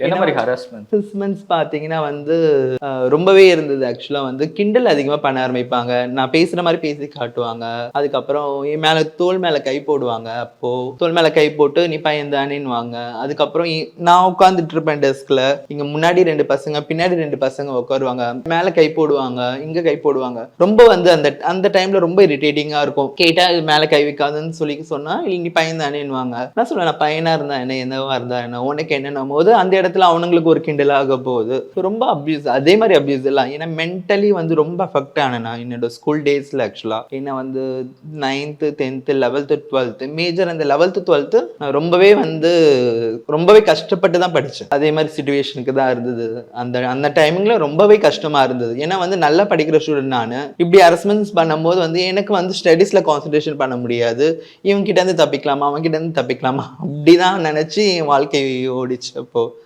என்ன மாரி harassment? Harassments பார்த்தீங்கன்னா வந்து ரொம்பவே இருந்தது. ஆக்சுவலா வந்து கிண்டல் அதிகமா பண்ண ஆரம்பிப்பாங்க. நான் பேசுற மாரி பேசி காட்டுவாங்க. அதுக்கப்புறம் என் மேல தோள் மேல கை போடுவாங்க. அப்போ தோள் மேல கை போட்டு நீ பையன் தானேன்னுவாங்க. அதுக்கப்புறம் நான் உட்கார்ந்துட்டு இருப்பேன் டெஸ்க்ல. இங்க முன்னாடி 2 பசங்க, பின்னாடி 2 பசங்க உட்காருவாங்க. மேல கை போடுவாங்க, இங்க கை போடுவாங்க. ரொம்ப வந்து அந்த அந்த டைம்ல ரொம்ப இரிட்டேட்டிங்கா இருக்கும். கேட்டா இது மேல கை வைக்காதன்னு சொல்லி சொன்னா, நீ பையன் தானேன்னுவாங்க. நான் சொல்லுவேன் நான் பையனா இருந்தா என்ன, என்னவா இருந்தா என்ன, உனக்கு என்னன்னும் போது அந்த இடத்துல அவனுங்களுக்கு ஒரு கிண்டலாக போகுது. ரொம்ப அப்யூஸ், அதே மாதிரி அப்யூஸ் எல்லாம். ஏன்னா மென்டலி வந்து ரொம்ப அஃபெக்ட் ஆனேன் நான் என்னோட ஸ்கூல் டேஸ்ல ஆக்சுவலா. ஏன்னா வந்து 9th 10th 11th 12th major அந்த 11th 12th நான் ரொம்பவே வந்து ரொம்பவே கஷ்டப்பட்டு தான் படிச்சேன். அதே மாதிரி சிச்சுவேஷனுக்கு தான் இருந்தது. அந்த அந்த டைமிங்ல ரொம்பவே கஷ்டமா இருந்தது. ஏன்னா வந்து நல்லா படிக்கிற ஸ்டூடெண்ட் நானு. இப்படி அரஸ்மெண்ட்ஸ் பண்ணும்போது வந்து எனக்கு வந்து ஸ்டடீஸ்ல கான்சன்ட்ரேஷன் பண்ண முடியாது. இவங்க கிட்ட இருந்து தப்பிக்கலாமா, அவன் கிட்ட இருந்து தப்பிக்கலாமா, அப்படிதான் நினைச்சு என் வாழ்க்கை ஓடிச்சு அப்போ.